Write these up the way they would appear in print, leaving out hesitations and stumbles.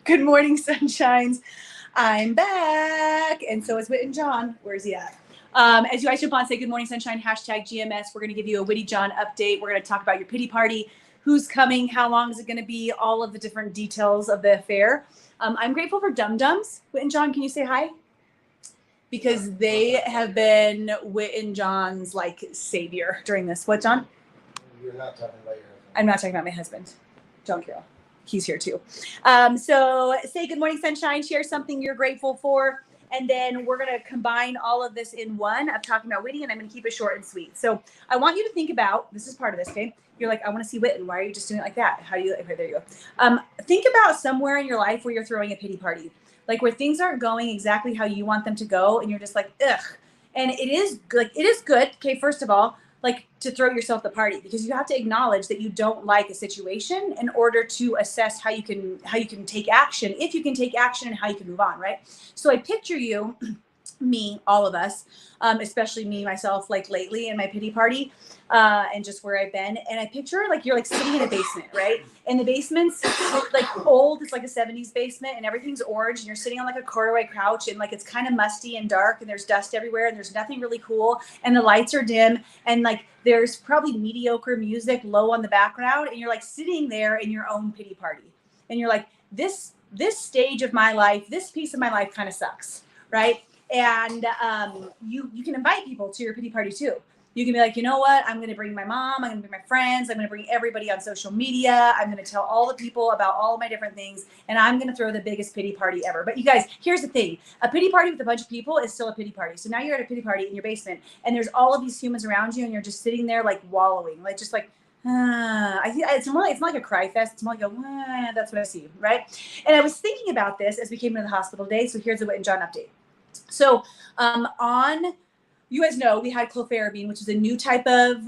Good morning, sunshines. I'm back. And so is Whit and John. Where's he at? As you guys jump on, say good morning, sunshine, hashtag GMS. We're going to give you a Witty John update. We're going to talk about your pity party, who's coming, how long is it going to be, all of the different details of the affair. I'm grateful for Dum Dums. Whit and John, can you say hi? Because they have been Whit and John's like savior during this. What, John? You're not talking about your husband. I'm not talking about my husband, John Carroll. He's here too. So say good morning, sunshine, share something you're grateful for. And then we're going to combine all of this in one of talking about Witty, and I'm going to keep it short and sweet. So I want you to think about, this is part of this, okay? You're like, I want to see Witten. Why are you just doing it like that? How do you, okay, there you go. Think about somewhere in your life where you're throwing a pity party, like where things aren't going exactly how you want them to go. And you're just like, ugh. And it is good. Okay, first of all, like to throw yourself the party, because you have to acknowledge that you don't like a situation in order to assess how you can take action, if you can take action, and how you can move on, right? So I picture you, me, all of us, especially me, myself, like lately in my pity party, and just where I've been. And I picture like you're like sitting in a basement, right? And the basement's like old, it's like a 70s basement, and everything's orange, and you're sitting on like a corduroy couch, and like it's kind of musty and dark, and there's dust everywhere, and there's nothing really cool, and the lights are dim, and like there's probably mediocre music low on the background, and you're like sitting there in your own pity party. And you're like, this stage of my life, this piece of my life kind of sucks, right? And you can invite people to your pity party too. You can be like, you know what? I'm going to bring my mom. I'm going to bring my friends. I'm going to bring everybody on social media. I'm going to tell all the people about all of my different things. And I'm going to throw the biggest pity party ever. But you guys, here's the thing. A pity party with a bunch of people is still a pity party. So now you're at a pity party in your basement, and there's all of these humans around you, and you're just sitting there like wallowing, like just like, it's not like a cry fest. It's more like a, that's what I see, right? And I was thinking about this as we came into the hospital today. So here's a Whit and John update. So you guys know we had clofarabine, which is a new type of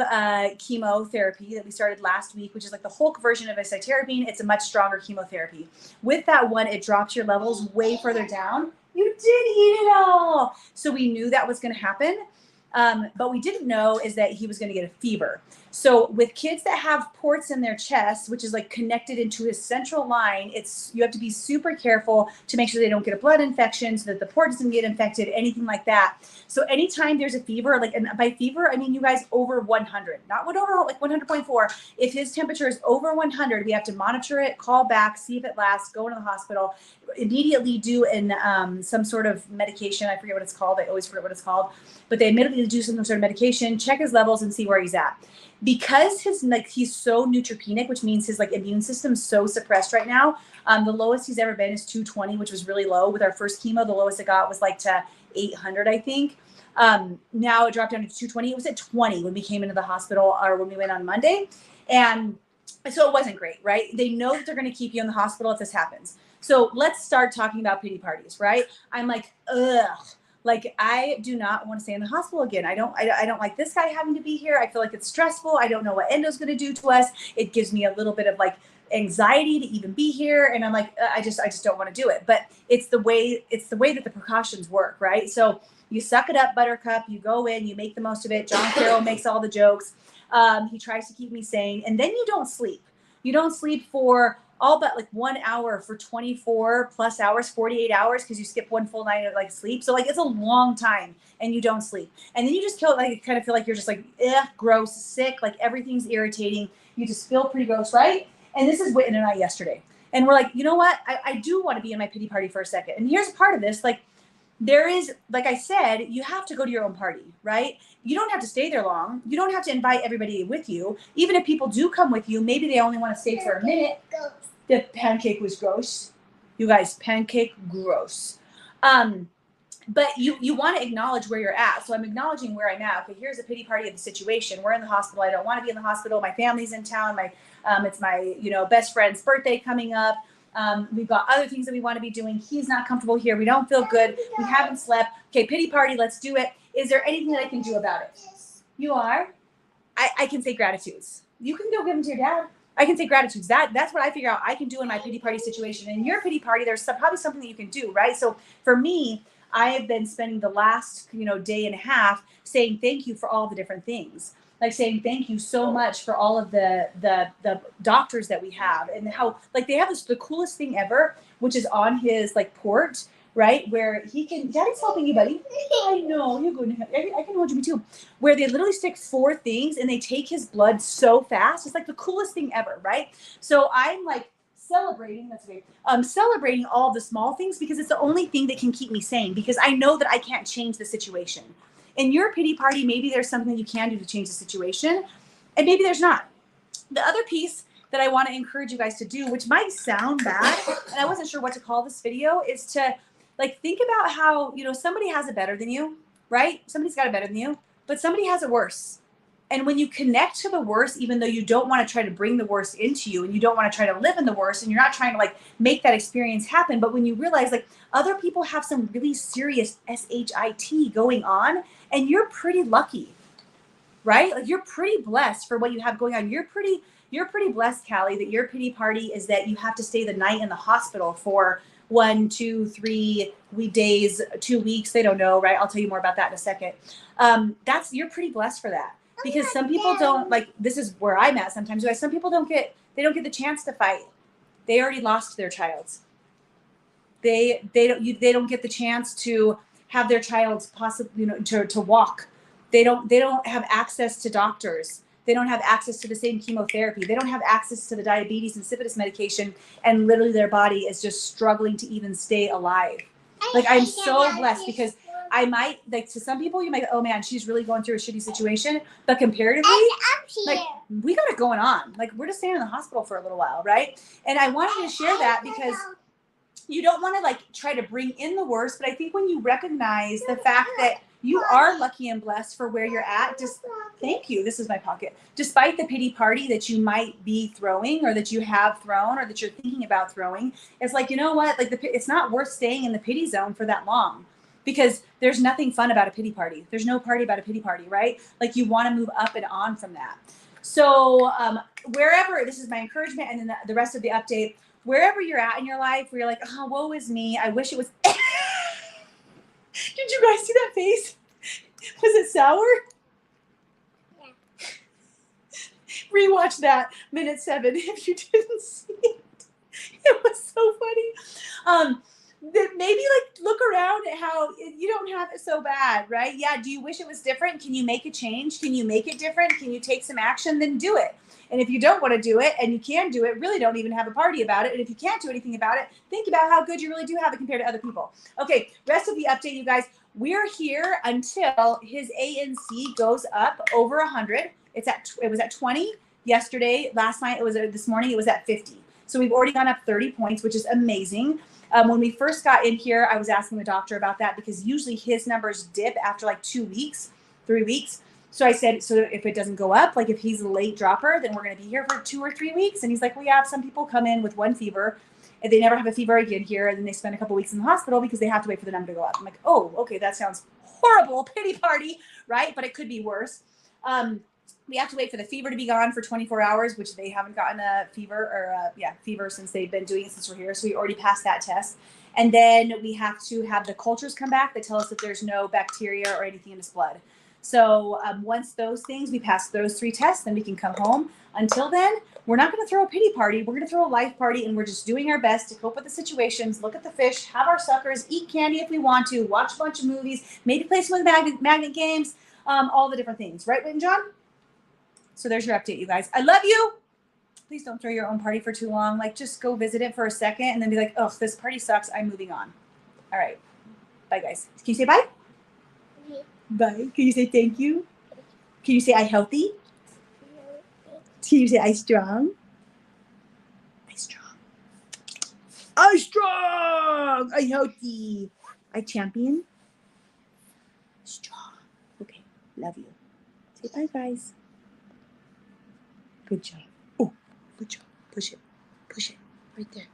chemotherapy that we started last week, which is like the Hulk version of azathioprine. It's a much stronger chemotherapy. With that one, it drops your levels way further down. You did eat it all. So we knew that was going to happen. But we didn't know is that he was going to get a fever. So with kids that have ports in their chest, which is like connected into his central line, you have to be super careful to make sure they don't get a blood infection, so that the port doesn't get infected, anything like that. So anytime there's a fever, like, and by fever, I mean, you guys, over 100, not what over like 100.4. If his temperature is over 100, we have to monitor it, call back, see if it lasts, go into the hospital, immediately do some sort of medication. I forget what it's called. I always forget what it's called. But they immediately do some sort of medication, check his levels, and see where he's at. Because he's so neutropenic, which means his like immune system's so suppressed right now. The lowest he's ever been is 220, which was really low. With our first chemo, the lowest it got was like to 800, I think. Now it dropped down to 220. It was at 20 when we came into the hospital, or when we went on Monday. And so it wasn't great, right? They know that they're going to keep you in the hospital if this happens. So let's start talking about pity parties, right? I'm like, ugh. Like, I do not want to stay in the hospital again. I don't like this guy having to be here. I feel like it's stressful. I don't know what endo's going to do to us. It gives me a little bit of like anxiety to even be here. And I'm like, I just don't want to do it. But it's the way that the precautions work, right? So you suck it up, Buttercup. You go in, you make the most of it. John Carroll makes all the jokes. He tries to keep me sane. And then you don't sleep. You don't sleep for all but like 1 hour for 24 plus hours, 48 hours, because you skip one full night of like sleep. So like it's a long time, and you don't sleep. And then you just kind of feel like you're just like, gross, sick, like everything's irritating. You just feel pretty gross, right? And this is Whitten and I yesterday. And we're like, you know what? I do want to be in my pity party for a second. And here's part of this, like, there is, like I said, you have to go to your own party, right? You don't have to stay there long. You don't have to invite everybody with you. Even if people do come with you, maybe they only want to stay for a minute. The pancake was gross. You guys, pancake, gross. But you want to acknowledge where you're at. So I'm acknowledging where I'm at. Okay, here's a pity party of the situation. We're in the hospital. I don't want to be in the hospital. My family's in town. It's my best friend's birthday coming up. We've got other things that we want to be doing. He's not comfortable here. We don't feel good. We haven't slept. Okay, pity party. Let's do it. Is there anything that I can do about it? You are? I can say gratitudes. You can go give them to your dad. I can say gratitudes. That's what I figure out I can do in my pity party situation. In your pity party, there's probably something that you can do, right? So for me, I have been spending the last day and a half saying thank you for all the different things. like saying thank you so much for all of the doctors that we have, and how like they have the coolest thing ever, which is on his like port, right, where he can, Daddy's helping you, buddy. I know, you're going to, I can hold you too. Where they literally stick 4 things and they take his blood so fast. It's like the coolest thing ever, right? So I'm like celebrating, that's great. Celebrating all the small things because it's the only thing that can keep me sane, because I know that I can't change the situation. In your pity party, maybe there's something you can do to change the situation, and maybe there's not. The other piece that I want to encourage you guys to do, which might sound bad, and I wasn't sure what to call this video, is to like think about how, you know, somebody has it better than you, right? Somebody's got it better than you, but somebody has it worse. And when you connect to the worst, even though you don't want to try to bring the worst into you and you don't want to try to live in the worst and you're not trying to like make that experience happen, but when you realize like other people have some really serious SHIT going on and you're pretty lucky, right? Like you're pretty blessed for what you have going on. You're pretty blessed, Callie, that your pity party is that you have to stay the night in the hospital for 1, 2, 3 days, 2 weeks. They don't know, right? I'll tell you more about that in a second. You're pretty blessed for that, because some people don't, like, this is where I'm at sometimes. Guys, some people don't get the chance to fight. They already lost their child. They don't get the chance to have their child possibly, you know, to walk. They don't have access to doctors. They don't have access to the same chemotherapy. They don't have access to the diabetes insipidus medication, and literally their body is just struggling to even stay alive. Like, I'm so blessed, because I might, like, to some people you might go, oh man, she's really going through a shitty situation, but comparatively, like, we got it going on. Like, we're just staying in the hospital for a little while, right? And I wanted to share that because you don't want to like try to bring in the worst, but I think when you recognize the fact that you are lucky and blessed for where you're at, just thank you. This is my pocket. Despite the pity party that you might be throwing, or that you have thrown, or that you're thinking about throwing, it's like, you know what? Like, it's not worth staying in the pity zone for that long, because there's nothing fun about a pity party. There's no party about a pity party, right? Like, you want to move up and on from that. So wherever, this is my encouragement, and then the rest of the update, wherever you're at in your life, where you're like, oh, woe is me. I wish it was. Did you guys see that face? Was it sour? Yeah. Rewatch that, minute 7, if you didn't see it. It was so funny. Maybe like look around at how you don't have it so bad, right? Yeah. Do you wish it was different? Can you make a change? Can you make it different? Can you take some action? Then do it. And if you don't want to do it, and you can do it, really don't even have a party about it. And if you can't do anything about it, think about how good you really do have it compared to other people. Okay, rest of the update, you guys. We're here until his ANC goes up over 100. It was at 20 yesterday. Last night, this morning, it was at 50. So we've already gone up 30 points, which is amazing. When we first got in here, I was asking the doctor about that, because usually his numbers dip after like 2 weeks, 3 weeks. So I said, so if it doesn't go up, like if he's a late dropper, then we're going to be here for 2 or 3 weeks. And he's like, well, yeah, some people come in with 1 fever and they never have a fever again here. And then they spend a couple weeks in the hospital because they have to wait for the number to go up. I'm like, oh, okay, that sounds horrible, pity party, right? But it could be worse. We have to wait for the fever to be gone for 24 hours, which they haven't gotten a fever or fever since they've been doing it since we're here. So we already passed that test. And then we have to have the cultures come back that tell us that there's no bacteria or anything in his blood. So once those things, we pass those 3 tests, then we can come home. Until then, we're not going to throw a pity party. We're going to throw a life party, and we're just doing our best to cope with the situations, look at the fish, have our suckers, eat candy if we want to, watch a bunch of movies, maybe play some of the magnet games, all the different things. Right, Whit and John? So there's your update, you guys. I love you. Please don't throw your own party for too long. Like, just go visit it for a second and then be like, oh, this party sucks. I'm moving on. All right. Bye, guys. Can you say bye? Bye. Can you say thank you? Can you say I healthy? Can you say I strong? I strong. I strong. I healthy. I champion. Strong. Okay. Love you. Say bye, guys. Good job. Oh, good job. Push it. Push it. Right there.